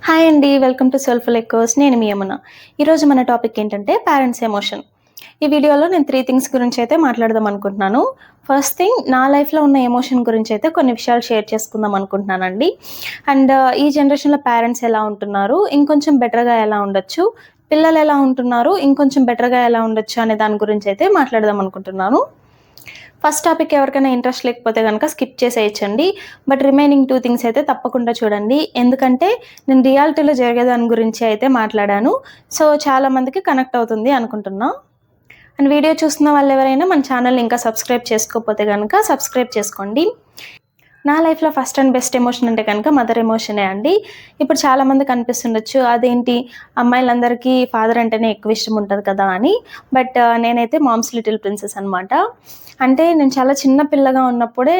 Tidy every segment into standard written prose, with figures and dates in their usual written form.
Hi అండి. Welcome to soulful echoes. నేను మీ యమున. ఈరోజు మన టాపిక్ ఏంటంటే పేరెంట్స్ ఎమోషన్. ఈ వీడియోలో నేను 3 థింగ్స్ గురించి అయితే మాట్లాడదాం అనుకుంటున్నాను. ఫస్ట్ థింగ్ నా లైఫ్‌లో ఉన్న ఎమోషన్ గురించి అయితే కొన్ని విషయాలు షేర్ చేసుకుందాం అనుకుంటున్నానండి. అండ్ ఈ జనరేషన్‌లో పేరెంట్స్ ఎలా ఉంటున్నారు, ఇంకొంచెం బెటర్‌గా ఎలా ఉండొచ్చు, పిల్లలు ఎలా ఉంటున్నారు, ఇంకొంచెం బెటర్‌గా ఎలా ఉండొచ్చు అనే దాని గురించి అయితే మాట్లాడదాం అనుకుంటున్నాను. ఫస్ట్ టాపిక్ ఎవరికైనా ఇంట్రెస్ట్ లేకపోతే గనక స్కిప్ చేసేయచ్చండి. బట్ రిమైనింగ్ 2 థింగ్స్ అయితే తప్పకుండా చూడండి. ఎందుకంటే నేను రియాలిటీలో జరిగే దాని గురించి అయితే మాట్లాడాను. సో, చాలా మందికి కనెక్ట్ అవుతుంది అనుకుంటున్నా. అండ్ వీడియో చూస్తున్న వాళ్ళెవరైనా మన ఛానల్‌ని ఇంకా సబ్స్క్రైబ్ చేసుకోకపోతే గనక సబ్స్క్రైబ్ చేసుకోండి. నా లైఫ్‌లో ఫస్ట్ అండ్ బెస్ట్ ఎమోషన్ అంటే కనుక మదర్ ఎమోషనే అండి. ఇప్పుడు చాలామందికి అనిపిస్తుండొచ్చు, అదేంటి అమ్మాయిలందరికీ ఫాదర్ అంటేనే ఎక్కువ ఇష్టం ఉంటది కదా అని. బట్ నేనైతే మామ్స్ లిటిల్ ప్రిన్సెస్ అనమాట. అంటే నేను చాలా చిన్న పిల్లగా ఉన్నప్పుడే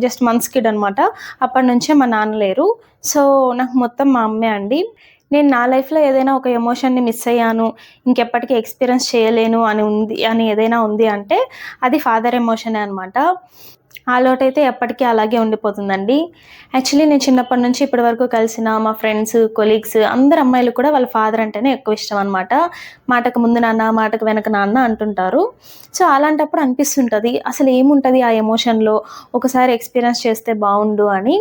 జస్ట్ మంత్స్ కిడ్ అనమాట. అప్పటినుంచే మా నాన్న లేరు. సో, నాకు మొత్తం మా అమ్మే అండి. నేను నా లైఫ్‌లో ఏదైనా ఒక ఎమోషన్‌ని మిస్ అయ్యాను, ఇంకెప్పటికి ఎక్స్‌పీరియన్స్ చేయలేను అని ఏదైనా ఉంది అంటే అది ఫాదర్ ఎమోషనే అనమాట. ఆ లోటైతే ఎప్పటికీ అలాగే ఉండిపోతుందండి. యాక్చువల్లీ నేను చిన్నప్పటి నుంచి ఇప్పటి వరకు కలిసిన మా ఫ్రెండ్స్, కొలీగ్స్ అందరు అమ్మాయిలు కూడా వాళ్ళ ఫాదర్ అంటేనే ఎక్కువ ఇష్టం అనమాట. మాటకు ముందు నాన్న, మాటకు వెనక నాన్న అంటుంటారు. సో, అలాంటప్పుడు అనిపిస్తుంటది, అసలు ఏముంటది ఆ ఎమోషన్‌లో, ఒకసారి ఎక్స్‌పీరియన్స్ చేస్తే బావుండు అని.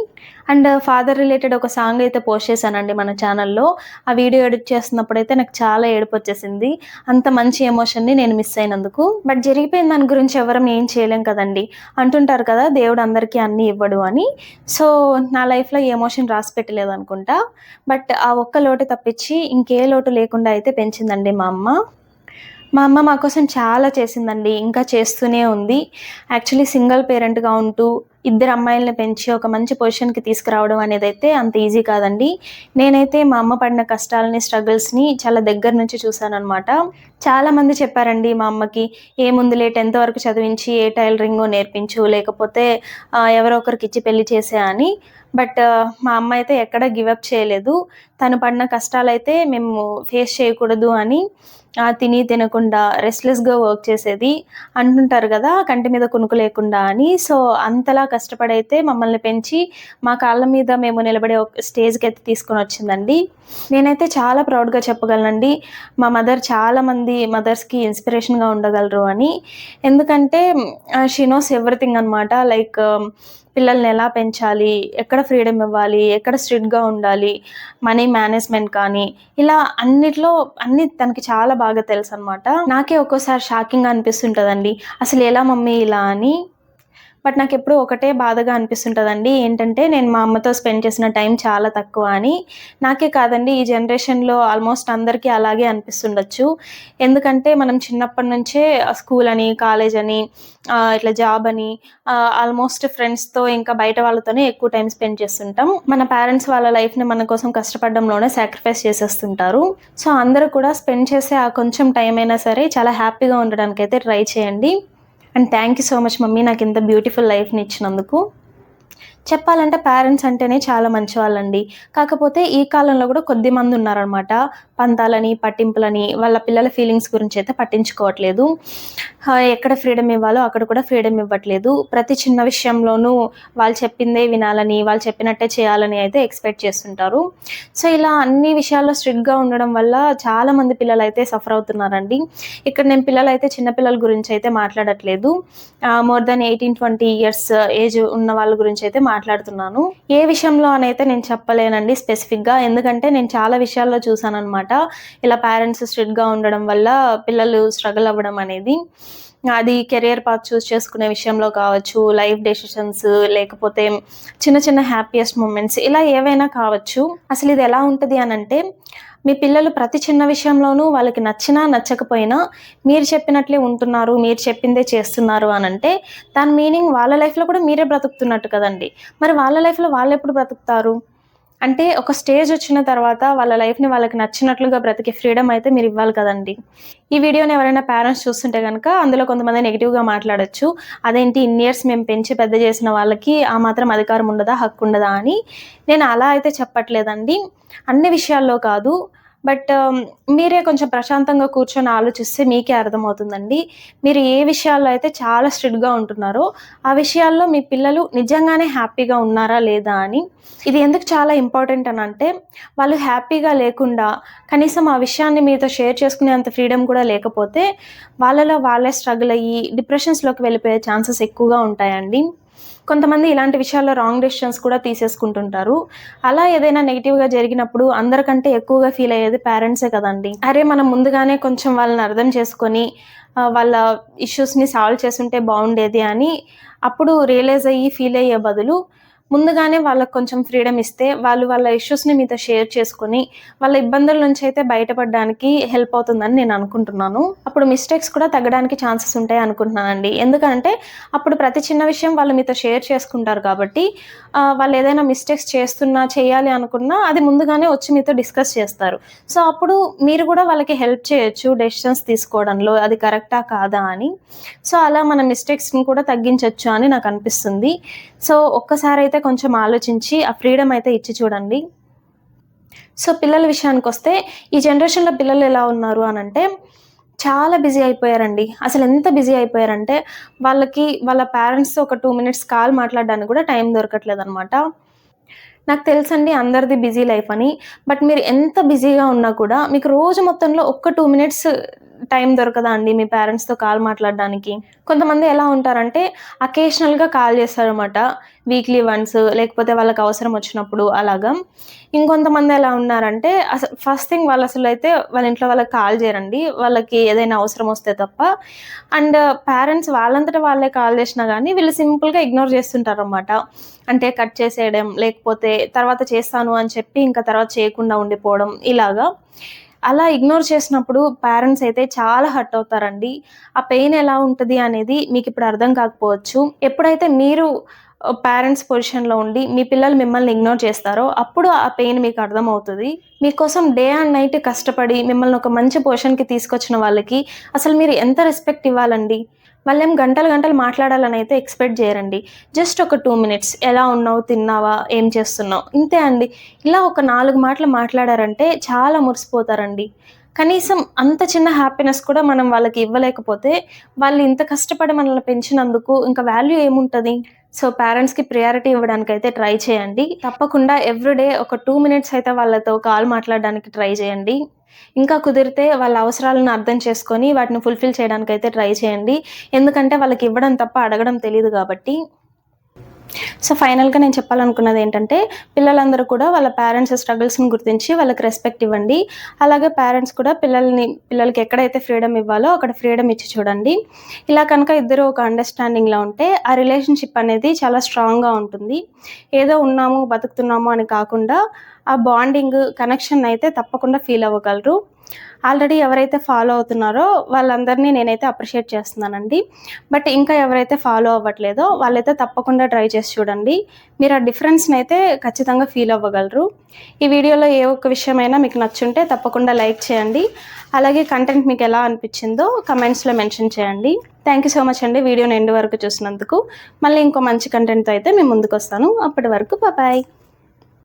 అండ్ ఫాదర్ రిలేటెడ్ ఒక సాంగ్ అయితే పోస్ట్ చేశానండి మన ఛానల్‌లో. ఆ వీడియో ఎడిట్ చేస్తున్నప్పుడైతే నాకు చాలా ఏడుపొచ్చేసింది. అంత మంచి ఎమోషన్‌ని నేను మిస్ అయినందుకు. బట్ జరిగిపోయిన దాని గురించి ఎవరం ఏం చేయలేం కదండీ. అంటుంటారు కదా, దేవుడు అందరికీ అన్నీ ఇవ్వడు అని. సో, నా లైఫ్‌లో ఈ ఎమోషన్ రాసి పెట్టలేదనుకుంటా. బట్ ఆ ఒక్క లోటు తప్పించి ఇంకే లోటు లేకుండా అయితే పెంచిందండి మా అమ్మ. మా అమ్మ మా కోసం చాలా చేసిందండి. ఇంకా చేస్తూనే ఉంది. యాక్చువల్లీ సింగిల్ పేరెంట్‌గా ఉంటూ ఇద్దరు అమ్మాయిల్ని పెంచి ఒక మంచి పొజిషన్‌కి తీసుకురావడం అనేదైతే అంత ఈజీ కాదండి. నేనైతే మా అమ్మ పడిన కష్టాలని, స్ట్రగుల్స్‌ని చాలా దగ్గర నుంచి చూసాననమాట. చాలామంది చెప్పారండి మా అమ్మకి, "ఏముందిలే 10థ్ వరకు చదివించి ఏ టైలరింగో నేర్పించు, లేకపోతే ఎవరో ఒకరికిచ్చి పెళ్లి చేసేయి" అని. బట్ మా అమ్మ అయితే ఎక్కడ గివ్ అప్ చేయలేదు. తను పడిన కష్టాలైతే మేము ఫేస్ చేయకూడదు అని తిని తినకుండా రెస్ట్‌లెస్‌గా వర్క్ చేసేది. అంటుంటారు గదా, కంటి మీద కునుకు లేకుండా అని. సో, అంతలా కష్టపడైతే మమ్మల్ని పెంచి మా కాళ్ళ మీద మేము నిలబడే ఒక స్టేజ్‌కైతే తీసుకొనొచ్చిందండి. నేనైతే చాలా ప్రౌడ్‌గా చెప్పగలనండి. మా మదర్ చాలామంది మదర్స్‌కి ఇన్‌స్పిరేషన్‌గా ఉండగలరు అని. ఎందుకంటే షీ నోస్ ఎవ్రీథింగ్ అనమాట. లైక్ పిల్లల్ని ఎలా పెంచాలి, ఎక్కడ ఫ్రీడమ్ ఇవ్వాలి, ఎక్కడ స్ట్రిక్ట్‌గా ఉండాలి, మనీ మేనేజ్‌మెంట్ కానీ, ఇలా అన్నీ తనకి చాలా బాగా తెలుసనమాట. నాకే ఒక్కోసారి షాకింగ్‌గా అనిపిస్తుంటదండి, అసలు ఎలా మమ్మీ ఇలా అని. బట్ నాకెప్పుడూ ఒకటే బాధగా అనిపిస్తుంటదండి. ఏంటంటే నేను మా అమ్మతో స్పెండ్ చేసిన టైం చాలా తక్కువ అని. నాకే కాదండి, ఈ జనరేషన్‌లో ఆల్మోస్ట్ అందరికీ అలాగే అనిపిస్తుండొచ్చు. ఎందుకంటే మనం చిన్నప్పటి నుంచే స్కూల్ అని, కాలేజ్ అని, ఇట్లా జాబ్ అని, ఆల్మోస్ట్ ఫ్రెండ్స్‌తో ఇంకా బయట వాళ్ళతోనే ఎక్కువ టైం స్పెండ్ చేస్తుంటాం. మన పేరెంట్స్ వాళ్ళ లైఫ్‌ని మన కోసం కష్టపడడంలోనే సాక్రిఫైస్ చేసేస్తుంటారు. సో, అందరూ కూడా స్పెండ్ చేసే ఆ కొంచెం టైం అయినా సరే చాలా హ్యాపీగా ఉండడానికైతే ట్రై చేయండి. And thank you so much mummy, నాకింత బ్యూటిఫుల్ లైఫ్‌ని ఇచ్చినందుకు. చెప్పాలంటే పేరెంట్స్ అంటేనే చాలా మంచివాళ్ళండి. కాకపోతే ఈ కాలంలో గూడా కొద్దిమందున్నారనమాట. పంతాలని, పట్టింపులని, వాళ్ళ పిల్లల ఫీలింగ్స్ గురించయితే పట్టించుకోవట్లేదు. ఎక్కడ ఫ్రీడమ్ ఇవ్వాలో అక్కడ కూడా ఫ్రీడమ్ ఇవ్వట్లేదు. ప్రతి చిన్న విషయంలోనూ వాళ్ళు చెప్పిందే వినాలని, వాళ్ళు చెప్పినట్టే చేయాలని అయితే ఎక్స్‌పెక్ట్ చేస్తుంటారు. సో, ఇలా అన్ని విషయాల్లో స్ట్రిక్ట్‌గా ఉండడం వల్ల చాలామంది పిల్లలైతే సఫర్ అవుతున్నారండి. ఇక్కడ నేను పిల్లలైతే చిన్న పిల్లల గురించయితే మాట్లాడట్లేదు. మోర్ దెన్ 18, 20 ఇయర్స్ ఏజ్ ఉన్న వాళ్ళ గురించయితే మాట్లాడుతున్నాను. ఏ విషయంలో అనైతే నేను చెప్పలేనండి స్పెసిఫిక్‌గా. ఎందుకంటే నేను చాలా విషయాల్లో చూసాననమాట, ఇలా పేరెంట్స్ స్ట్రిక్ట్‌గా ఉండడం వల్ల పిల్లలు స్ట్రగుల్ అవ్వడం అనేది. అది కెరియర్ పాత్ చూజ్ చేసుకునే విషయంలో కావచ్చు, లైఫ్ డెసిషన్స్, లేకపోతే చిన్న చిన్న హ్యాపీయెస్ట్ మొమెంట్స్, ఇలా ఏవైనా కావచ్చు. అసలిది ఎలా ఉంటది అనంటే, మీ పిల్లలు ప్రతి చిన్న విషయంలోనూ వాళ్ళకి నచ్చినా, నచ్చకపోయినా మీరు చెప్పినట్లే ఉంటున్నారు, మీరు చెప్పిందే చేస్తున్నారు అనంటే, దాని మీనింగ్ వాళ్ళ లైఫ్‌లో కూడా మీరే బ్రతుకుతున్నట్టు కదండీ. మరి వాళ్ళ లైఫ్‌లో వాళ్ళెప్పుడు బ్రతుకుతారు? అంటే ఒక స్టేజొచ్చిన తర్వాత వాళ్ళ లైఫ్‌ని వాళ్ళకి నచ్చినట్లుగా బ్రతికే ఫ్రీడమ్ అయితే మీరివ్వాలి కదండీ. ఈ వీడియోని ఎవరైనా పేరెంట్స్ చూస్తుంటే గనక అందులో కొంతమంది నెగెటివ్‌గా మాట్లాడొచ్చు. అదేంటి ఇన్ని ఇయర్స్ మేము పెంచి పెద్ద చేసిన వాళ్ళకి ఆ మాత్రం అధికారం ఉండదా, హక్కుండదా అని. నేను అలా అయితే చెప్పట్లేదండి. అన్ని విషయాల్లో కాదు. బట్ మీరే కొంచెం ప్రశాంతంగా కూర్చొని ఆలోచిస్తే మీకే అర్థమవుతుందండి. మీరు ఏ విషయాల్లో అయితే చాలా స్ట్రిక్ట్‌గా ఉంటున్నారో, ఆ విషయాల్లో మీ పిల్లలు నిజంగానే హ్యాపీగా ఉన్నారా లేదా అని. ఇది ఎందుకు చాలా ఇంపార్టెంట్ అనంటే, వాళ్ళు హ్యాపీగా లేకుండా కనీసం ఆ విషయాన్ని మీతో షేర్ చేసుకునేంత ఫ్రీడమ్ కూడా లేకపోతే, వాళ్ళలో వాళ్ళే స్ట్రగుల్ అయ్యి డిప్రెషన్స్‌లోకి వెళ్ళిపోయే ఛాన్సెస్ ఎక్కువగా ఉంటాయండి. కొంతమంది ఇలాంటి విషయాల్లో రాంగ్ డెసిషన్స్ కూడా తీసేసుకుంటుంటారు. అలా ఏదైనా నెగెటివ్‌గా జరిగినప్పుడు అందరికంటే ఎక్కువగా ఫీల్ అయ్యేది పేరెంట్సే కదండీ! అరే! మనం ముందుగానే కొంచెం వాళ్ళని అర్థం చేసుకొని వాళ్ళ ఇష్యూస్‌ని సాల్వ్ చేసుంటే బావుండేది అని అప్పుడు రియలైజ్ అయ్యి ఫీల్ అయ్యే బదులు ముందుగానే వాళ్ళకి కొంచెం ఫ్రీడమ్ ఇస్తే వాళ్ళు వాళ్ళ ఇష్యూస్‌ని మీతో షేర్ చేసుకొని వాళ్ళ ఇబ్బందుల నుంచి అయితే బయటపడడానికి హెల్ప్ అవుతుందని నేను అనుకుంటున్నాను. అప్పుడు మిస్టేక్స్ కూడా తగ్గడానికి ఛాన్సెస్ ఉంటాయి అనుకుంటున్నానండి. ఎందుకంటే అప్పుడు ప్రతి చిన్న విషయం వాళ్ళు మీతో షేర్ చేసుకుంటారు కాబట్టి వాళ్ళు ఏదైనా మిస్టేక్స్ చేస్తున్నా, చేయాలి అనుకున్నా అది ముందుగానే వచ్చి మీతో డిస్కస్ చేస్తారు. సో, అప్పుడు మీరు కూడా వాళ్ళకి హెల్ప్ చేయొచ్చు డెసిషన్స్ తీసుకోవడంలో అది కరెక్టా? కాదా? అని. సో, అలా మన మిస్టేక్స్‌ని కూడా తగ్గించొచ్చు అని నాకనిపిస్తుంది. సో, ఒక్కసారైతే కొంచెం ఆలోచించి ఆ ఫ్రీడమ్ అయితే ఇచ్చి చూడండి. సో, పిల్లల విషయానికొస్తే ఈ జనరేషన్‌లో పిల్లలు ఎలా ఉన్నారు అనంటే, చాలా బిజీ అయిపోయారండి. అసలెంత బిజీ అయిపోయారంటే, వాళ్ళకి వాళ్ళ పేరెంట్స్‌తో ఒక 2 మినిట్స్ కాల్ మాట్లాడడానికి కూడా టైం దొరకట్లేదనమాట. నాకు తెలుసండి అందరిది బిజీ లైఫ్ అని. బట్ మీరు ఎంత బిజీగా ఉన్నా కూడా మీకు రోజు మొత్తంలో ఒక్క 2 మినిట్స్ టైం దొరకదా అండి మీ పేరెంట్స్‌తో కాల్ మాట్లాడడానికి? కొంతమంది ఎలా ఉంటారంటే అకేషనల్‌గా కాల్ చేస్తారనమాట. వీక్లీ వన్స్ లేకపోతే వాళ్ళకి అవసరం వచ్చినప్పుడు అలాగా. ఇంకొంతమంది ఎలా ఉన్నారంటే ఫస్ట్ థింగ్ వాళ్ళసలైతే వాళ్ళ ఇంట్లో వాళ్ళకి కాల్ చేయరండి. వాళ్ళకి ఏదైనా అవసరం వస్తే తప్ప. అండ్ పేరెంట్స్ వాళ్ళంతట వాళ్ళే కాల్ చేసినా గానీ వీళ్ళు సింపుల్‌గా ఇగ్నోర్ చేస్తుంటారనమాట. అంటే కట్ చేసేయడం, లేకపోతే తర్వాత చేస్తాను అని చెప్పి ఇంకా తర్వాత చేయకుండా ఉండిపోవడం ఇలాగా. అలా ఇగ్నోర్ చేసినప్పుడు పేరెంట్స్ అయితే చాలా హర్ట్ అవుతారండి. ఆ పెయిన్ ఎలా ఉంటది అనేది మీకిప్పుడు అర్థం కాకపోవచ్చు. ఎప్పుడైతే మీరు పేరెంట్స్ పొజిషన్‌లో ఉండి మీ పిల్లలు మిమ్మల్ని ఇగ్నోర్ చేస్తారో అప్పుడు ఆ పెయిన్ మీకు అర్థమవుతది. మీకోసం డే అండ్ నైట్ కష్టపడి మిమ్మల్ని ఒక మంచి పొజిషన్‌కి తీసుకొచ్చిన వాళ్ళకి అసలు మీరు ఎంత రెస్పెక్ట్ ఇవ్వాలండి? వాళ్ళేం గంటలు గంటలు మాట్లాడాలనైతే ఎక్స్‌పెక్ట్ జేయరండి. జస్ట్ ఒక 2 మినిట్స్ ఎలా ఉన్నావు? తిన్నావా? ఏం చేస్తున్నావు? ఇంతే అండి. ఇలా ఒక 4 మాటలు మాట్లాడారంటే చాలా మురిసిపోతారండి. కనీసం అంత చిన్న హ్యాపీనెస్ కూడా మనం వాళ్ళకి ఇవ్వలేకపోతే, వాళ్ళు ఇంత కష్టపడి మనల్ని పెంచినందుకు ఇంక వాల్యూ ఏముంటది? సో, పేరెంట్స్‌కి ప్రియారిటీ ఇవ్వడానికైతే ట్రై చేయండి. తప్పకుండా ఎవ్రీడే ఒక 2 మినిట్స్ అయితే వాళ్ళతో కాల్ మాట్లాడడానికి ట్రై చేయండి. ఇంకా కుదిరితే వాళ్ళ అవసరాలను అర్థం చేసుకొని వాటిని ఫుల్‌ఫిల్ చేయడానికైతే ట్రై చేయండి. ఎందుకంటే వాళ్ళకి ఇవ్వడం తప్ప అడగడం తెలీదు గాబట్టి. సో, ఫైనల్‌గా నేను చెప్పాలనుకున్నదేంటంటే, పిల్లలందరూ కూడా వాళ్ళ పేరెంట్స్ స్ట్రగుల్స్‌ని గుర్తించి వాళ్ళకి రెస్పెక్ట్ ఇవ్వండి. అలాగే పేరెంట్స్ కూడా పిల్లలకి ఎక్కడైతే ఫ్రీడమ్ ఇవ్వాలో అక్కడ ఫ్రీడమ్ ఇచ్చి చూడండి. ఇలా కనుక ఇద్దరు ఒక అండర్‌స్టాండింగ్‌లో ఉంటే ఆ రిలేషన్‌షిప్ అనేది చాలా స్ట్రాంగ్‌గా ఉంటుంది. ఏదో ఉన్నాము, బతుకుతున్నాము అని కాకుండా ఆ బాండింగ్, కనెక్షన్ అయితే తప్పకుండా ఫీల్ అవ్వగలరు. ఆల్రెడీ ఎవరైతే ఫాలో అవుతున్నారో వాళ్ళందరినీ నేనైతే అప్రిషియేట్ చేస్తున్నానండి. బట్ ఇంకా ఎవరైతే ఫాలో అవ్వట్లేదో వాళ్ళైతే తప్పకుండా ట్రై చేసి చూడండి. మీరు ఆ డిఫరెన్స్‌నైతే ఖచ్చితంగా ఫీల్ అవ్వగలరు. ఈ వీడియోలో ఏ ఒక్క విషయమైనా మీకు నచ్చుంటే తప్పకుండా లైక్ చేయండి. అలాగే కంటెంట్ మీకెలా అనిపిచ్చిందో కమెంట్స్‌లో మెన్షన్ చేయండి. థాంక్ యూ సో మచ్ అండి వీడియోని ఎండ్ వరకు చూసినందుకు. మళ్ళీ ఇంకో మంచి కంటెంట్‌తో అయితే మీ ముందుకొస్తాను. అప్పటి వరకు బాయ్.